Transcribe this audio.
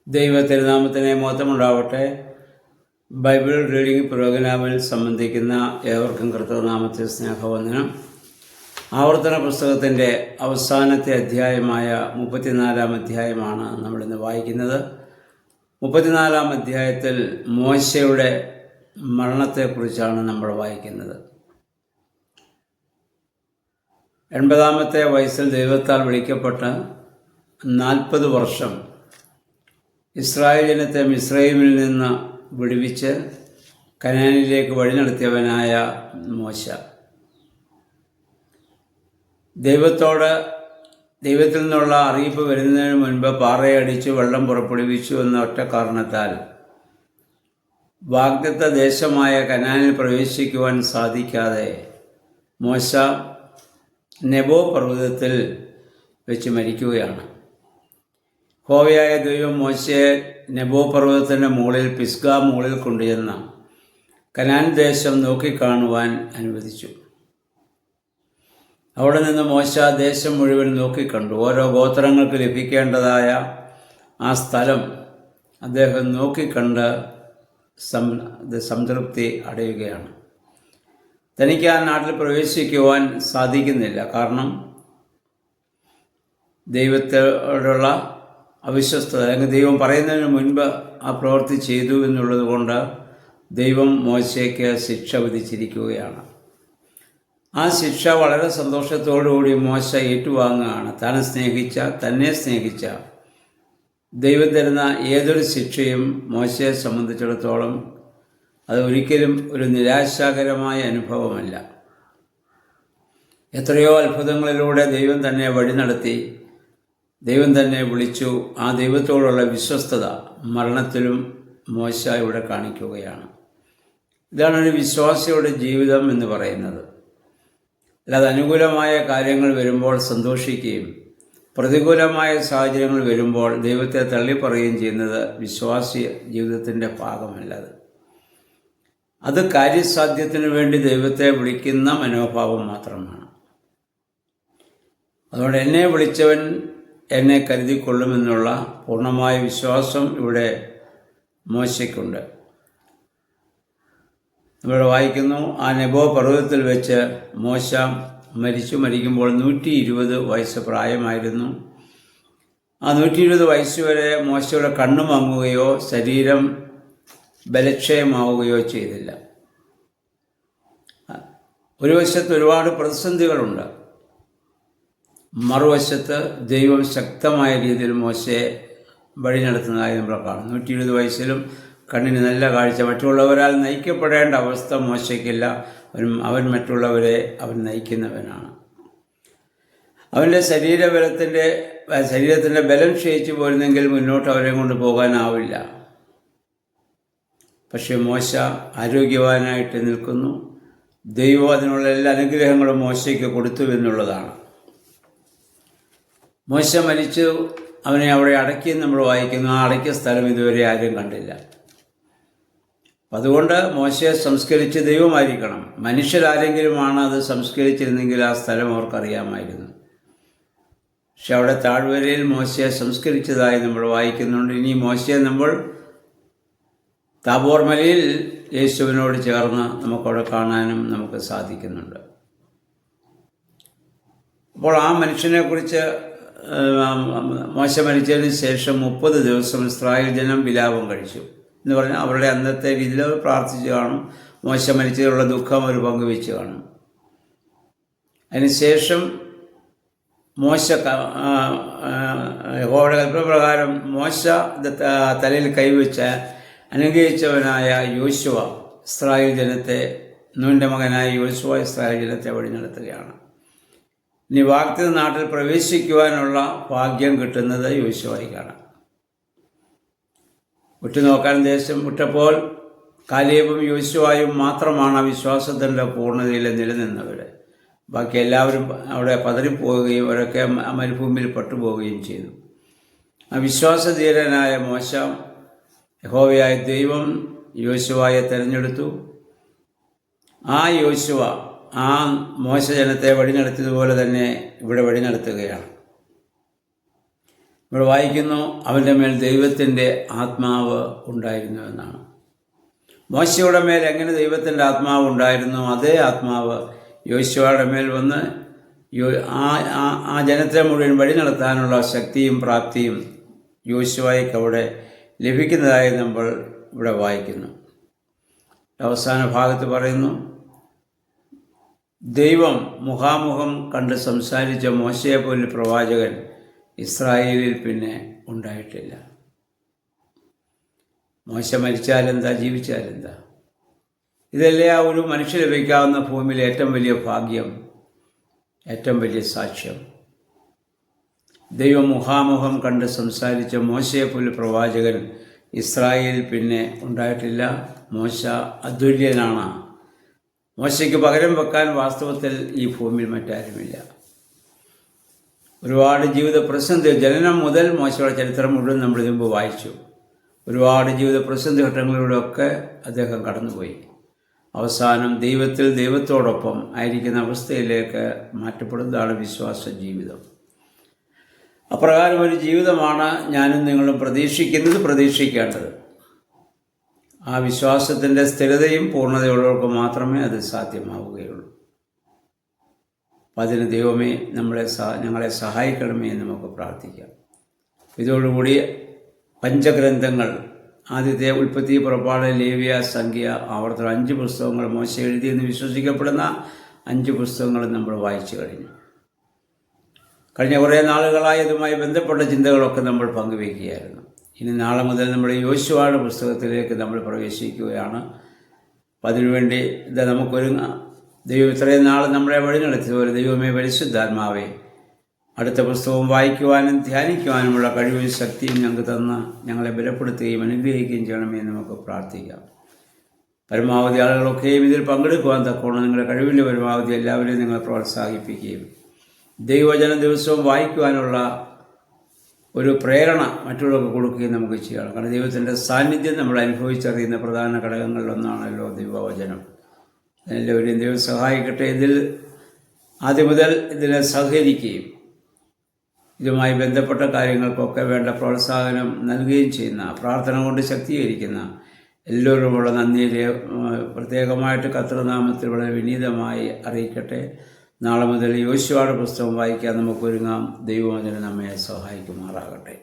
ദൈവ തിരുനാമത്തിന് മഹത്വമുണ്ടാവട്ടെ. Bible reading പ്രോഗ്രാമിൽ സംബന്ധിക്കുന്ന ഏവർക്കും കർത്തൃനാമത്തിൽ സ്നേഹവന്ദനം. ആവർത്തന പുസ്തകത്തിൻ്റെ അവസാനത്തെ അധ്യായമായ 34-ാം അധ്യായമാണ് നമ്മളിന്ന് വായിക്കുന്നത്. 34-ാം അധ്യായത്തിൽ മോശയുടെ മരണത്തെക്കുറിച്ചാണ് നമ്മൾ വായിക്കുന്നത്. 80-ാമത്തെ വയസ്സിൽ ദൈവത്താൽ വിളിക്കപ്പെട്ട് 40 വർഷം ഇസ്രായേൽ ജനത്തെ മിസ്രയീമിൽ നിന്ന് വിടുവിച്ച് കനാനിലേക്ക് വഴി നടത്തിയവനായ മോശ ദൈവത്തിൽ നിന്നുള്ള അറിയിപ്പ് വരുന്നതിന് മുൻപ് പാറയടിച്ച് വെള്ളം പുറപ്പെടുവിച്ചു എന്ന ഒറ്റ കാരണത്താൽ വാഗ്ദത്ത ദേശമായ കനാനിൽ പ്രവേശിക്കുവാൻ സാധിക്കാതെ മോശ നെബോ പർവ്വതത്തിൽ വെച്ച് മരിക്കുകയാണ്. യഹോവയായ ദൈവം മോശയെ നെബോ പർവ്വതത്തിൻ്റെ മുകളിൽ പിസ്ഗാ മുകളിൽ കൊണ്ടുചെന്ന കനാൻ ദേശം നോക്കിക്കാണുവാൻ അനുവദിച്ചു. അവിടെ നിന്ന് മോശ ദേശം മുഴുവൻ നോക്കിക്കണ്ടു. ഓരോ ഗോത്രങ്ങൾക്ക് ലഭിക്കേണ്ടതായ ആ സ്ഥലം അദ്ദേഹം നോക്കിക്കണ്ട് സംതൃപ്തി അടയുകയാണ്. തനിക്ക് ആ നാട്ടിൽ പ്രവേശിക്കുവാൻ സാധിക്കുന്നില്ല. കാരണം ദൈവത്തോടുള്ള അവിശ്വസ്തത, അല്ലെങ്കിൽ ദൈവം പറയുന്നതിന് മുൻപ് ആ പ്രവൃത്തി ചെയ്തു എന്നുള്ളത് കൊണ്ട് ദൈവം മോശയ്ക്ക് ശിക്ഷ വിധിച്ചിരിക്കുകയാണ്. ആ ശിക്ഷ വളരെ സന്തോഷത്തോടുകൂടി മോശ ഏറ്റുവാങ്ങുകയാണ്. തന്നെ സ്നേഹിച്ച ദൈവം തരുന്ന ഏതൊരു ശിക്ഷയും മോശയെ സംബന്ധിച്ചിടത്തോളം അത് ഒരിക്കലും ഒരു നിരാശാകരമായ അനുഭവമല്ല. എത്രയോ അത്ഭുതങ്ങളിലൂടെ ദൈവം തന്നെ വഴി നടത്തി, ദൈവം തന്നെ വിളിച്ചു. ആ ദൈവത്തോടുള്ള വിശ്വസ്തത മരണത്തിലും മോശ ഇവിടെ കാണിക്കുകയാണ്. ഇതാണ് ഒരു വിശ്വാസിയുടെ ജീവിതം എന്ന് പറയുന്നത്. അല്ലാതെ അനുകൂലമായ കാര്യങ്ങൾ വരുമ്പോൾ സന്തോഷിക്കുകയും പ്രതികൂലമായ സാഹചര്യങ്ങൾ വരുമ്പോൾ ദൈവത്തെ തള്ളിപ്പറയുകയും ചെയ്യുന്നത് വിശ്വാസി ജീവിതത്തിൻ്റെ ഭാഗമല്ലത്. അത് കാര്യസാധ്യത്തിന് വേണ്ടി ദൈവത്തെ വിളിക്കുന്ന മനോഭാവം മാത്രമാണ്. അതുകൊണ്ട് എന്നെ വിളിച്ചവൻ എന്നെ കരുതിക്കൊള്ളുമെന്നുള്ള പൂർണ്ണമായ വിശ്വാസം ഇവിടെ മോശയ്ക്കുണ്ട്. ഇവിടെ വായിക്കുന്നു, ആ നെബോ പർവ്വതത്തിൽ വെച്ച് മോശ മരിക്കുമ്പോൾ 120 വയസ്സ് പ്രായമായിരുന്നു. ആ 120 വയസ്സ് വരെ മോശയുടെ കണ്ണ് മങ്ങുകയോ ശരീരം ബലക്ഷയമാവുകയോ ചെയ്തില്ല. ഒരു വശത്ത് ഒരുപാട് പ്രതിസന്ധികളുണ്ട്, മറുവശത്ത് ദൈവം ശക്തമായ രീതിയിൽ മോശയെ വഴി നടത്തുന്നതായി നമ്മൾ കാണും. 120 വയസ്സിലും കണ്ണിന് നല്ല കാഴ്ച. മറ്റുള്ളവരാൽ നയിക്കപ്പെടേണ്ട അവസ്ഥ മോശയ്ക്കില്ല. അവൻ മറ്റുള്ളവരെ നയിക്കുന്നവനാണ്. അവൻ്റെ ശരീരത്തിൻ്റെ ബലം ക്ഷയിച്ചു പോരുന്നെങ്കിൽ മുന്നോട്ട് അവരെ കൊണ്ട് പോകാനാവില്ല. പക്ഷേ മോശ ആരോഗ്യവാനായിട്ട് നിൽക്കുന്നു. ദൈവം അതിനുള്ള എല്ലാ അനുഗ്രഹങ്ങളും മോശയ്ക്ക് കൊടുത്തു എന്നുള്ളതാണ്. മോശ മരിച്ചു, അവനെ അവിടെ അടക്കിയെന്ന് നമ്മൾ വായിക്കുന്നു. ആ അടക്കിയ സ്ഥലം ഇതുവരെ ആരും കണ്ടില്ല. അതുകൊണ്ട് മോശയെ സംസ്കരിച്ച് ദൈവമായിരിക്കണം. മനുഷ്യരാരെങ്കിലുമാണ് അത് സംസ്കരിച്ചിരുന്നെങ്കിൽ ആ സ്ഥലം അവർക്കറിയാമായിരുന്നു. പക്ഷെ അവിടെ താഴ്വരയിൽ മോശയെ സംസ്കരിച്ചതായി നമ്മൾ വായിക്കുന്നുണ്ട്. ഇനി മോശയെ നമ്മൾ താബോർ മലയിൽ യേശുവിനോട് ചേർന്ന് നമുക്കവിടെ കാണാനും നമുക്ക് സാധിക്കുന്നുണ്ട്. അപ്പോൾ ആ മനുഷ്യനെക്കുറിച്ച് മോശ മരിച്ചതിന് ശേഷം 30 ദിവസം ഇസ്രായേൽ ജനം വിലാപം കഴിച്ചു എന്ന് പറഞ്ഞാൽ അവരുടെ അന്നത്തെ രീതിയിൽ അവർ പ്രാർത്ഥിച്ചു കാണും. മോശ മരിച്ചതിലുള്ള ദുഃഖം അവർ പങ്കുവെച്ച് കാണും. അതിനുശേഷം മോശ യഹോവയുടെ കൽപ്പന പ്രകാരം മോശ തലയിൽ കൈവച്ച അനുഗ്രഹിച്ചവനായ യോശുവ ഇസ്രായേൽ ജനത്തെ, നൂൻ്റെ മകനായ യോശുവ ഇസ്രായേൽ ജനത്തെ വഴി നടത്തുകയാണ്. ഇനി വാഗ്ദത്ത നാട്ടിൽ പ്രവേശിക്കുവാനുള്ള ഭാഗ്യം കിട്ടുന്നത് യോശുവയ്ക്കാണ്. ഉറ്റുനോക്കാൻ ദേശം വിട്ടപ്പോൾ കാലേബും യോശുവയും മാത്രമാണ് വിശ്വാസത്തിൻ്റെ പൂർണ്ണതയിൽ നിലനിന്നവർ. ബാക്കി എല്ലാവരും അവിടെ പതറിപ്പോവുകയും അവരൊക്കെ മരുഭൂമിയിൽ പെട്ടുപോവുകയും ചെയ്തു. ആ വിശ്വാസധീരനായ മോശ, യഹോവയായ ദൈവം യോശുവയെ തിരഞ്ഞെടുത്തു. ആ യോശുവ ആ മോശ ജനത്തെ വഴി നടത്തിയതുപോലെ തന്നെ ഇവിടെ വഴി നടത്തുകയാണ്. ഇവിടെ വായിക്കുന്നു, അവൻ്റെ മേൽ ദൈവത്തിൻ്റെ ആത്മാവ് ഉണ്ടായിരുന്നു എന്നാണ്. മോശയുടെ മേൽ എങ്ങനെ ദൈവത്തിൻ്റെ ആത്മാവ് ഉണ്ടായിരുന്നു, അതേ ആത്മാവ് യോശുവയുടെ മേൽ വന്ന് ആ ജനത്തെ മുഴുവൻ വഴി നടത്താനുള്ള ശക്തിയും പ്രാപ്തിയും യോശുവയ്ക്ക് അവിടെ ലഭിക്കുന്നതായി നമ്മൾ ഇവിടെ വായിക്കുന്നു. അവസാന ഭാഗത്ത് പറയുന്നു, ദൈവം മുഖാമുഖം കണ്ട് സംസാരിച്ച മോശയെ പോലെ പ്രവാചകൻ ഇസ്രായേലിൽ പിന്നെ ഉണ്ടായിട്ടില്ല. മോശ മരിച്ചാലെന്താ, ജീവിച്ചാലെന്താ? ഇതല്ലേ ആ ഒരു മനുഷ്യന് ലഭിക്കാവുന്ന ഭൂമിയിലെ ഏറ്റവും വലിയ ഭാഗ്യം, ഏറ്റവും വലിയ സാക്ഷ്യം. ദൈവം മുഖാമുഖം കണ്ട് സംസാരിച്ച മോശയെ പോലെ പ്രവാചകൻ ഇസ്രായേലിൽ പിന്നെ ഉണ്ടായിട്ടില്ല. മോശ അതുല്യനാണ്. മോശയ്ക്ക് പകരം വെക്കാൻ വാസ്തവത്തിൽ ഈ ഭൂമിയിൽ മറ്റാരുമില്ല. ഒരുപാട് ജീവിത പ്രതിസന്ധി, ജനനം മുതൽ മോശയുടെ ചരിത്രം മുഴുവൻ നമ്മൾ മുമ്പ് വായിച്ചു. ഒരുപാട് ജീവിത പ്രതിസന്ധി ഘട്ടങ്ങളിലൂടെയൊക്കെ അദ്ദേഹം കടന്നുപോയി. അവസാനം ദൈവത്തോടൊപ്പം ആയിരിക്കുന്ന അവസ്ഥയിലേക്ക് മാറ്റപ്പെടുന്നതാണ് വിശ്വാസ ജീവിതം. അപ്രകാരം ഒരു ജീവിതമാണ് ഞാനും നിങ്ങളും പ്രതീക്ഷിക്കേണ്ടത്. ആ വിശ്വാസത്തിൻ്റെ സ്ഥിരതയും പൂർണ്ണതയുള്ളവർക്ക് മാത്രമേ അത് സാധ്യമാവുകയുള്ളൂ. അപ്പം അതിന് ദൈവമേ ഞങ്ങളെ സഹായിക്കണമേ എന്ന് നമുക്ക് പ്രാർത്ഥിക്കാം. ഇതോടുകൂടി പഞ്ചഗ്രന്ഥങ്ങൾ, ആദ്യത്തെ ഉൽപ്പത്തി, പുറപ്പാട്, ലേവ്യ, സംഖ്യ, ആവർത്തനം 5 പുസ്തകങ്ങൾ മോശ എഴുതിയെന്ന് വിശ്വസിക്കപ്പെടുന്ന 5 പുസ്തകങ്ങളും നമ്മൾ വായിച്ചു കഴിഞ്ഞു. കഴിഞ്ഞ കുറേ നാളുകളായി ഇതുമായി ബന്ധപ്പെട്ട ചിന്തകളൊക്കെ നമ്മൾ പങ്കുവയ്ക്കുകയായിരുന്നു. ഇനി നാളെ മുതൽ നമ്മൾ യോശുവയുടെ പുസ്തകത്തിലേക്ക് നമ്മൾ പ്രവേശിക്കുകയാണ്. അപ്പം അതിനുവേണ്ടി നമുക്കൊരുങ്ങാം. ദൈവം ഇത്രയും നാൾ നമ്മളെ വഴി നടത്തിയതുപോലെ ദൈവമേ പരിശുദ്ധാത്മാവേ, അടുത്ത പുസ്തകവും വായിക്കുവാനും ധ്യാനിക്കുവാനുമുള്ള കഴിവും ശക്തിയും ഞങ്ങൾക്ക് തന്ന് ഞങ്ങളെ ബലപ്പെടുത്തുകയും അനുഗ്രഹിക്കുകയും ചെയ്യണമേ എന്ന് നമുക്ക് പ്രാർത്ഥിക്കാം. പരമാവധി ആളുകളൊക്കെയും ഇതിൽ പങ്കെടുക്കുവാൻ തക്കോണം നിങ്ങളുടെ കഴിവിൻ്റെ പരമാവധി എല്ലാവരെയും നിങ്ങൾ പ്രോത്സാഹിപ്പിക്കുകയും ദൈവവചനം ദിവസവും വായിക്കുവാനുള്ള ഒരു പ്രേരണ മറ്റുള്ളവർക്ക് കൊടുക്കുകയും നമുക്ക് ചെയ്യണം. കാരണം ദൈവത്തിൻ്റെ സാന്നിധ്യം നമ്മൾ അനുഭവിച്ചറിയുന്ന പ്രധാന ഘടകങ്ങളിലൊന്നാണല്ലോ ദൈവവചനം. എല്ലാവരെയും ദൈവം സഹായിക്കട്ടെ. ഇതിൽ ആദ്യം മുതൽ ഇതിനെ സഹകരിക്കുകയും ഇതുമായി ബന്ധപ്പെട്ട കാര്യങ്ങൾക്കൊക്കെ വേണ്ട പ്രോത്സാഹനം നൽകുകയും ചെയ്യുന്ന, പ്രാർത്ഥന കൊണ്ട് ശക്തീകരിക്കുന്ന എല്ലാവരുമുള്ള നന്ദിയെ പ്രത്യേകമായിട്ട് കർത്തൃനാമത്തിൽ വളരെ വിനീതമായി അറിയിക്കട്ടെ. നാളെ മുതൽ യോശുവയുടെ പുസ്തകം വായിക്കാൻ നമുക്കൊരുങ്ങാം. ദൈവം അതിന് നമ്മെ സഹായിക്കുമാറാകട്ടെ.